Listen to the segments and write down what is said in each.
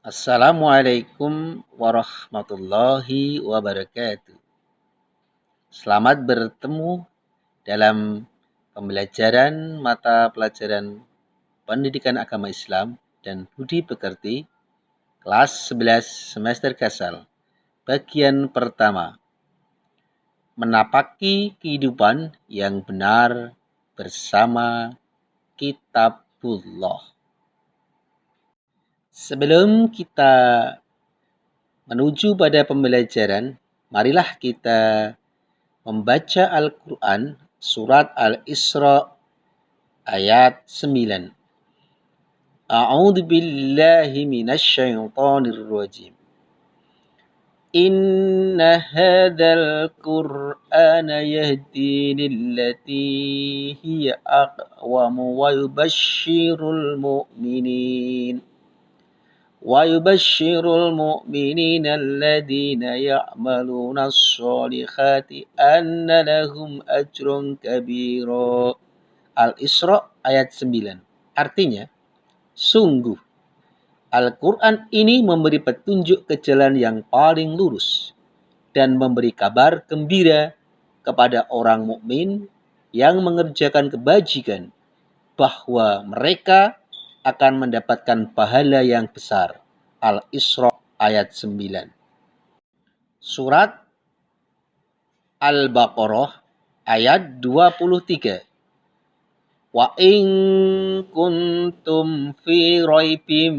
Assalamualaikum warahmatullahi wabarakatuh. Selamat bertemu dalam pembelajaran mata pelajaran Pendidikan Agama Islam dan Budi Pekerti kelas 11 semester Kasal. Bagian pertama, menapaki kehidupan yang benar bersama Kitabullah. Sebelum kita menuju pada pembelajaran, marilah kita membaca Al-Quran surat Al-Isra ayat 9. A'udzu billahi minasyaitonir rajim. Inna hadzal Qur'ana yahdi lillati hiya aqwam wa yubashshirul mu'minin alladhina ya'maluna as-solihati anna lahum ajrun kabira. Al-Isra ayat 9. Artinya, sungguh Al-Quran ini memberi petunjuk ke jalan yang paling lurus dan memberi kabar gembira kepada orang mukmin yang mengerjakan kebajikan bahwa mereka akan mendapatkan pahala yang besar. Al-Isra ayat 9. Surat Al-Baqarah ayat 23. Wa in kuntum fi raibim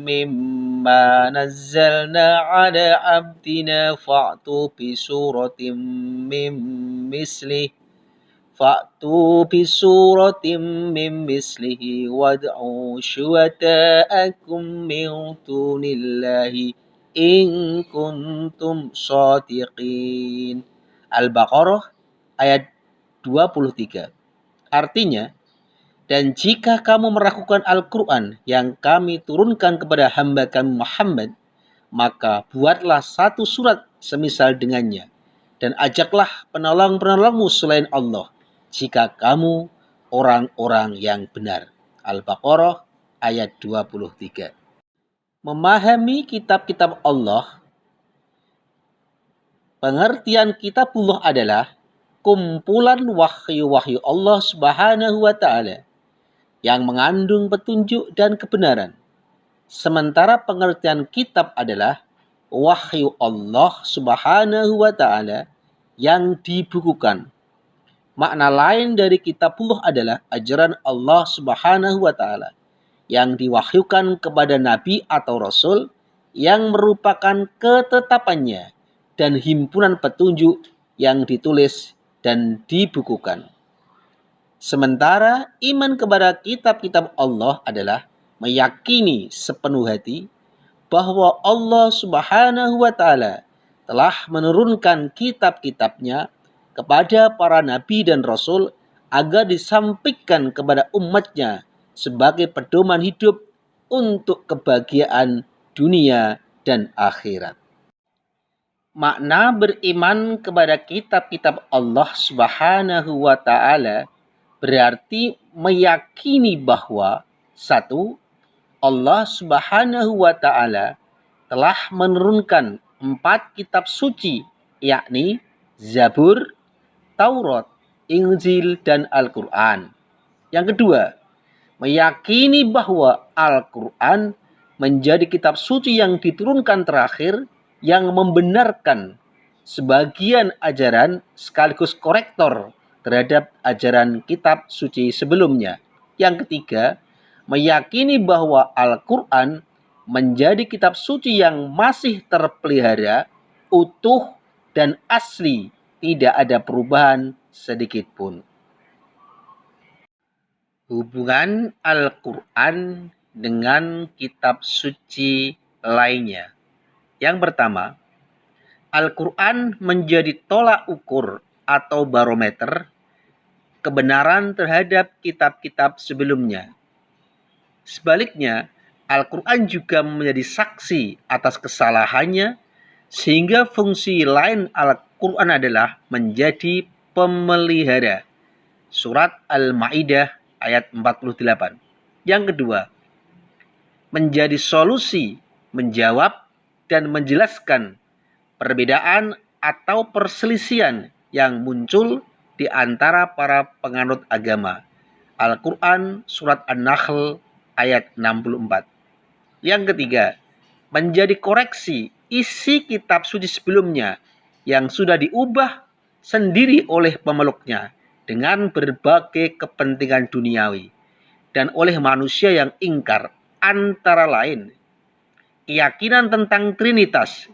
mimma nazzalna ala abdina fa'tu bi suratin min mislihi wad'u syuhata'akum min dunillahi in kuntum shadiqin. Al-Baqarah ayat 23. Artinya, dan jika kamu meragukan Al-Quran yang kami turunkan kepada hamba kami Muhammad, maka buatlah satu surat semisal dengannya, dan ajaklah penolong-penolongmu selain Allah, jika kamu orang-orang yang benar. Al-Baqarah ayat 23. Memahami kitab-kitab Allah, pengertian kitabullah adalah kumpulan wahyu-wahyu Allah Subhanahu wa Ta'ala yang mengandung petunjuk dan kebenaran. Sementara pengertian kitab adalah wahyu Allah Subhanahu wa Ta'ala yang dibukukan. Makna lain dari kitabullah adalah ajaran Allah Subhanahu wa Ta'ala yang diwahyukan kepada nabi atau rasul yang merupakan ketetapannya dan himpunan petunjuk yang ditulis dan dibukukan. Sementara iman kepada kitab-kitab Allah adalah meyakini sepenuh hati bahwa Allah Subhanahu wa Ta'ala telah menurunkan kitab-kitabnya kepada para nabi dan rasul agar disampaikan kepada umatnya sebagai pedoman hidup untuk kebahagiaan dunia dan akhirat. Makna beriman kepada kitab-kitab Allah Subhanahu wa Ta'ala berarti meyakini bahwa satu, Allah Subhanahu wa Ta'ala telah menurunkan 4 kitab suci, yakni Zabur, Taurat, Injil, dan Al-Quran. Yang kedua, meyakini bahwa Al-Quran menjadi kitab suci yang diturunkan terakhir yang membenarkan sebagian ajaran sekaligus korektor terhadap ajaran kitab suci sebelumnya. Yang ketiga, meyakini bahwa Al-Quran menjadi kitab suci yang masih terpelihara, utuh, dan asli, tidak ada perubahan sedikit pun. Hubungan Al-Quran dengan kitab suci lainnya. Yang pertama, Al-Quran menjadi tolak ukur atau barometer kebenaran terhadap kitab-kitab sebelumnya. Sebaliknya, Al-Quran juga menjadi saksi atas kesalahannya, sehingga fungsi lain Al-Quran adalah menjadi pemelihara. Surat Al-Ma'idah ayat 48. Yang kedua, menjadi solusi menjawab dan menjelaskan perbedaan atau perselisihan yang muncul di antara para penganut agama. Al-Quran Surat An-Nahl ayat 64. Yang ketiga, menjadi koreksi isi kitab suci sebelumnya yang sudah diubah sendiri oleh pemeluknya dengan berbagai kepentingan duniawi dan oleh manusia yang ingkar, antara lain keyakinan tentang Trinitas.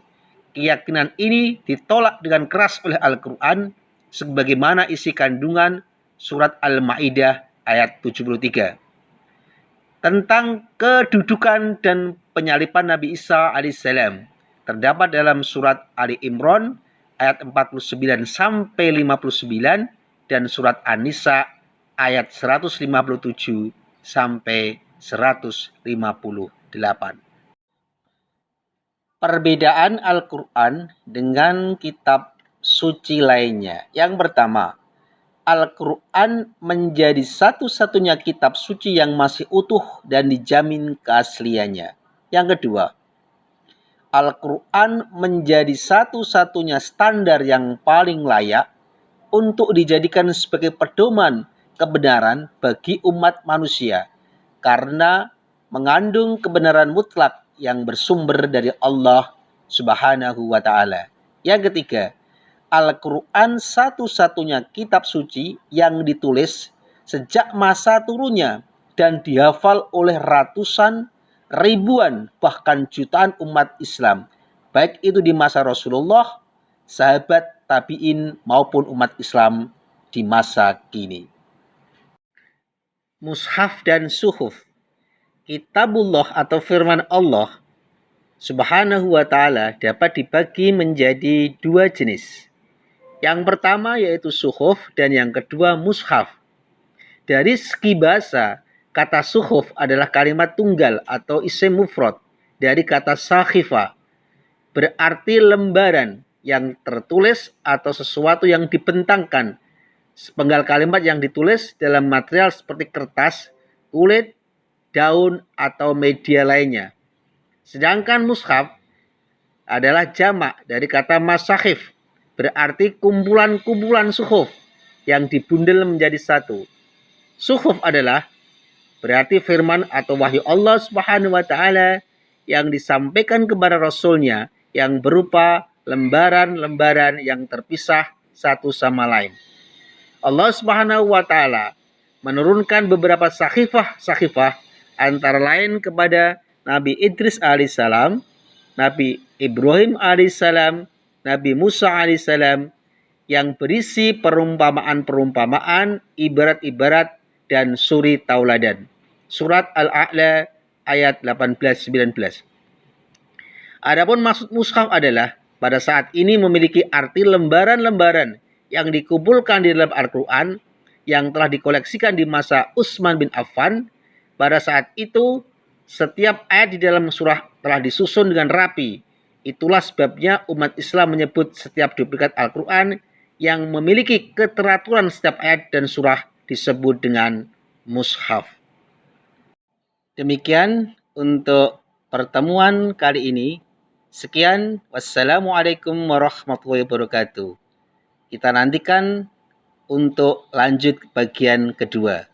Keyakinan ini ditolak dengan keras oleh Al-Quran sebagaimana isi kandungan surat Al-Ma'idah ayat 73. Tentang kedudukan dan penyaliban Nabi Isa alaihissalam terdapat dalam surat Ali Imran ayat 49 sampai 59 dan surat An-Nisa ayat 157 sampai 158. Perbedaan Al-Quran dengan kitab suci lainnya. Yang pertama, Al-Quran menjadi satu-satunya kitab suci yang masih utuh dan dijamin keasliannya. Yang kedua, Al-Quran menjadi satu-satunya standar yang paling layak untuk dijadikan sebagai pedoman kebenaran bagi umat manusia karena mengandung kebenaran mutlak yang bersumber dari Allah Subhanahu wa Ta'ala. Yang ketiga, Al-Quran satu-satunya kitab suci yang ditulis sejak masa turunnya dan dihafal oleh ratusan, ribuan, bahkan jutaan umat Islam, baik itu di masa Rasulullah, sahabat, tabi'in, maupun umat Islam di masa kini. Mushaf dan suhuf. Kitabullah atau firman Allah Subhanahu wa Ta'ala dapat dibagi menjadi dua jenis. Yang pertama yaitu suhuf dan yang kedua mushaf. Dari segi bahasa, kata suhuf adalah kalimat tunggal atau isim mufrad dari kata sahifa, berarti lembaran yang tertulis atau sesuatu yang dibentangkan. Sepenggal kalimat yang ditulis dalam material seperti kertas, kulit, daun, atau media lainnya. Sedangkan mushaf adalah jamak dari kata masahif, berarti kumpulan-kumpulan suhuf yang dibundel menjadi satu. Suhuf adalah berarti firman atau wahyu Allah Subhanahu wa Ta'ala yang disampaikan kepada Rasulnya yang berupa lembaran-lembaran yang terpisah satu sama lain. Allah Subhanahu wa Ta'ala menurunkan beberapa sahifah antara lain kepada Nabi Idris alaihissalam, Nabi Ibrahim alaihissalam, Nabi Musa alaihissalam yang berisi perumpamaan-perumpamaan, ibarat-ibarat, dan suri tauladan. Surat Al-A'la ayat 18-19. Adapun maksud mushaf adalah pada saat ini memiliki arti lembaran-lembaran yang dikumpulkan di dalam Al-Quran yang telah dikoleksikan di masa Utsman bin Affan. Pada saat itu, setiap ayat di dalam surah telah disusun dengan rapi. Itulah sebabnya umat Islam menyebut setiap duplikat Al-Quran yang memiliki keteraturan setiap ayat dan surah disebut dengan mushaf. Demikian untuk pertemuan kali ini. Sekian. Wassalamualaikum warahmatullahi wabarakatuh. Kita nantikan untuk lanjut bagian kedua.